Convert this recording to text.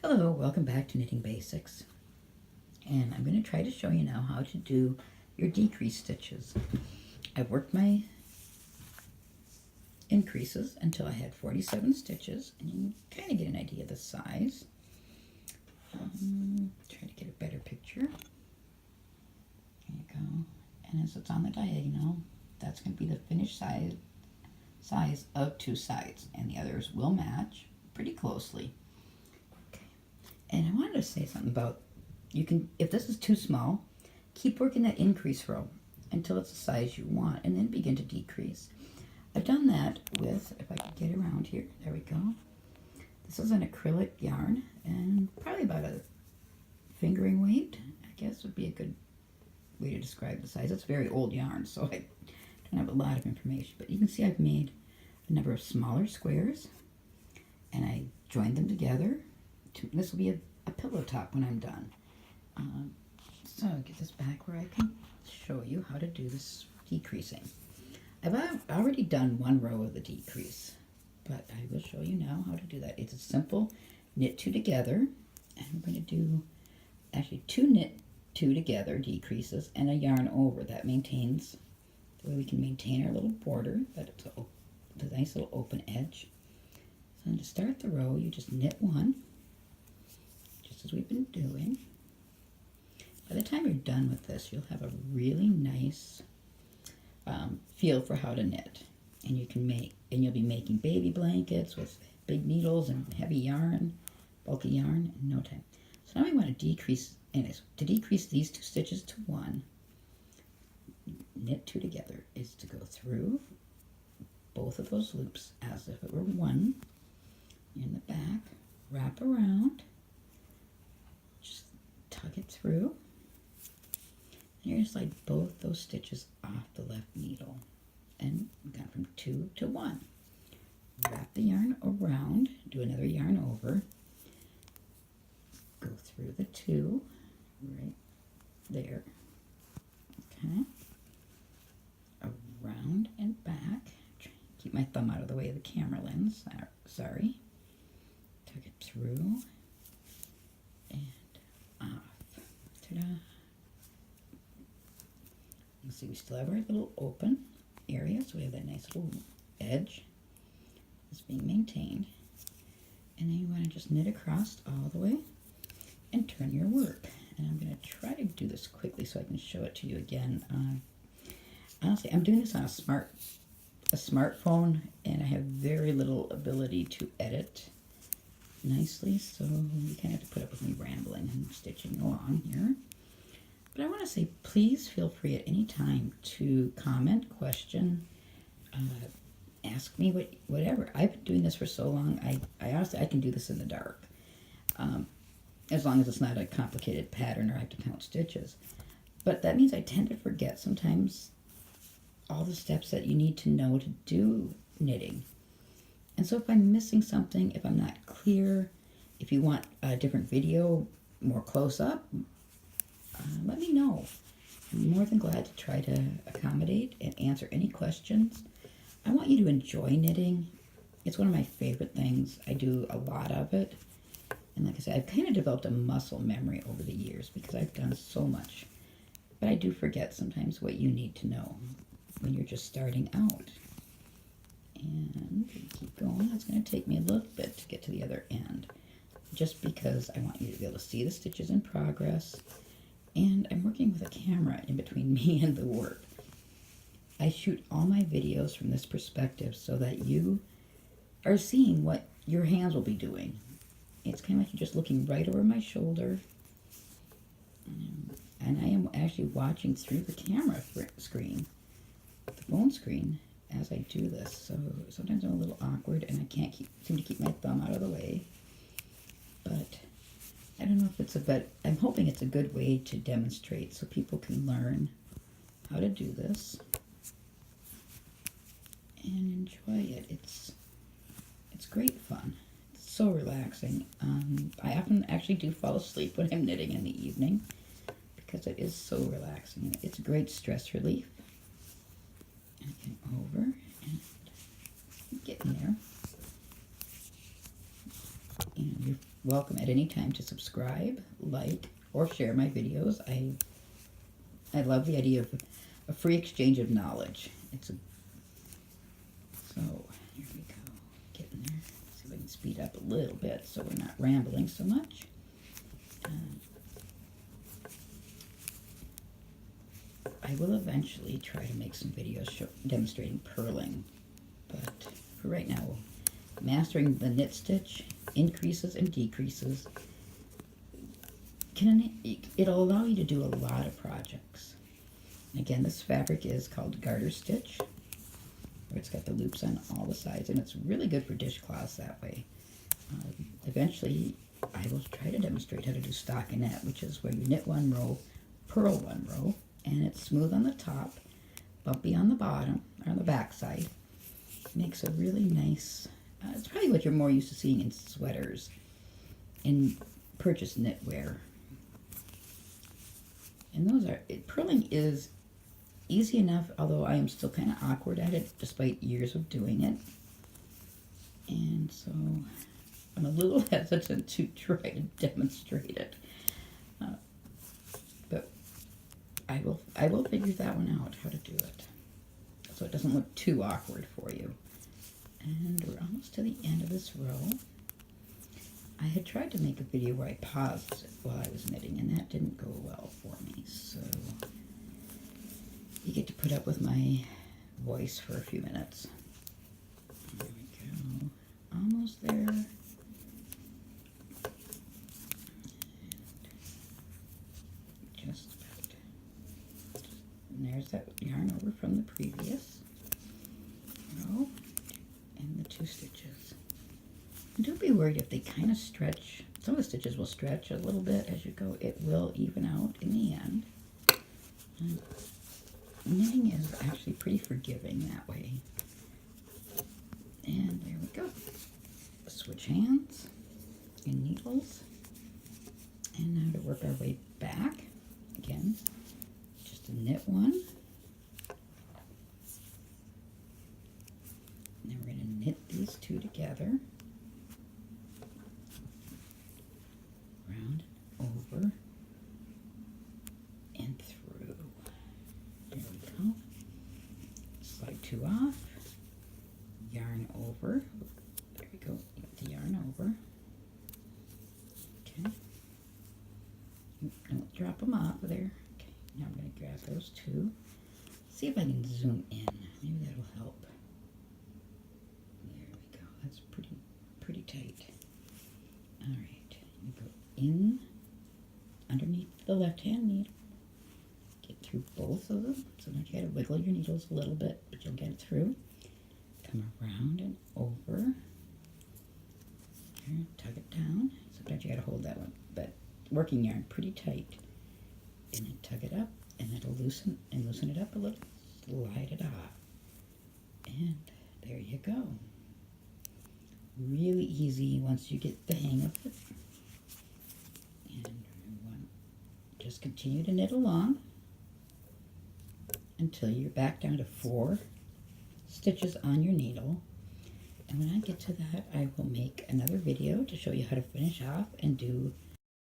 Hello, welcome back to Knitting Basics. And I'm going to try to show you now how to do your decrease stitches. I've worked my increases until I had 47 stitches, and you can kind of get an idea of the size. Try to get a better picture. There you go. And as it's on the diagonal, that's going to be the finished size of two sides, and the others will match pretty closely. And I wanted to say something about, if this is too small, keep working that increase row until it's the size you want, and then begin to decrease. I've done that with, if I could get around here, there we go. This is an acrylic yarn, and probably about a fingering weight, I guess would be a good way to describe the size. It's very old yarn, so I don't have a lot of information, but you can see I've made a number of smaller squares, and I joined them together. This will be a pillow top when I'm done. So I'll get this back where I can show you how to do this decreasing. I've already done one row of the decrease, but I will show you now how to do that. It's a simple knit two together, and we're going to do actually two knit two together decreases and a yarn over. That maintains the way we can maintain our little border, but it's a nice little open edge. So to start the row, you just knit one, as we've been doing. By the time you're done with this, you'll have a really nice feel for how to knit, and you'll be making baby blankets with big needles and heavy yarn, bulky yarn in no time. So now we want to decrease. Anyways, to decrease these two stitches to one, knit two together is to go through both of those loops as if it were one in the back, wrap around, tug it through, and you're going to slide both those stitches off the left needle, and we've gone from two to one. Wrap the yarn around, do another yarn over, go through the two right there, okay, around and back. Keep my thumb out of the way of the camera lens, sorry. Tug it through and off. Ta-da! You see we still have our little open area, so we have that nice little edge that's being maintained. And then you want to just knit across all the way and turn your work. And I'm going to try to do this quickly so I can show it to you again. Honestly, I'm doing this on a smartphone, and I have very little ability to edit nicely, so you kind of have to put up with me rambling and stitching along here. But I want to say, please feel free at any time to comment, question, ask me whatever. I've been doing this for so long, I honestly, I can do this in the dark. As long as it's not a complicated pattern or I have to count stitches. But that means I tend to forget sometimes all the steps that you need to know to do knitting. And so if I'm missing something, if I'm not clear, if you want a different video more close up, let me know. I'm more than glad to try to accommodate and answer any questions. I want you to enjoy knitting. It's one of my favorite things. I do a lot of it. And like I said, I've kind of developed a muscle memory over the years because I've done so much. But I do forget sometimes what you need to know when you're just starting out. And keep going. It's going to take me a little bit to get to the other end, just because I want you to be able to see the stitches in progress. And I'm working with a camera in between me and the work. I shoot all my videos from this perspective so that you are seeing what your hands will be doing. It's kind of like you're just looking right over my shoulder. And I am actually watching through the camera screen, the phone screen, as I do this. So sometimes I'm a little awkward and I can't seem to keep my thumb out of the way. But I don't know if it's I'm hoping it's a good way to demonstrate so people can learn how to do this and enjoy it. It's great fun. It's so relaxing. I often actually do fall asleep when I'm knitting in the evening because it is so relaxing. It's great stress relief. And over and get in there. And welcome at any time to subscribe, like, or share my videos. I love the idea of a free exchange of knowledge. So here we go, getting there. See if I can speed up a little bit so we're not rambling so much. I will eventually try to make some videos demonstrating purling, but for right now, mastering the knit stitch, increases and decreases, it'll allow you to do a lot of projects. Again, this fabric is called garter stitch, where it's got the loops on all the sides, and it's really good for dishcloths that way. Eventually, I will try to demonstrate how to do stockinette, which is where you knit one row, purl one row, and it's smooth on the top, bumpy on the bottom, or on the back side. Makes a really nice, it's probably what you're more used to seeing in sweaters, in purchased knitwear. And purling is easy enough, although I am still kind of awkward at it, despite years of doing it. And so I'm a little hesitant to try to demonstrate it. But I will figure that one out, how to do it, so it doesn't look too awkward for you. And we're almost to the end of this row. I had tried to make a video where I paused while I was knitting, and that didn't go well for me, so you get to put up with my voice for a few minutes. There we go. Almost there. Just about. And there's that yarn over from the previous row and the 2 stitches. And don't be worried if they kind of stretch. Some of the stitches will stretch a little bit as you go. It will even out in the end. Knitting is actually pretty forgiving that way. And there we go. Switch hands and needles. And now to work our way back. Again, just a knit one. And then we're going to knit these 2 together. Round over and through. There we go. Slide 2 off. Yarn over. There we go. Get the yarn over. Okay. Don't drop them off of there. Okay. Now I'm going to grab those 2. See if I can zoom in. Maybe that'll help. There we go. That's pretty tight. All right. You go in underneath the left-hand needle. Get through both of them. Sometimes you got to wiggle your needles a little bit, but you'll get it through. Come around and over. Here, tug it down. Sometimes you got to hold that one, but working yarn pretty tight. And then tug it up, and it'll loosen it up a little. Slide it off. And there you go. Really easy once you get the hang of it. And just continue to knit along until you're back down to 4 stitches on your needle. And when I get to that, I will make another video to show you how to finish off and do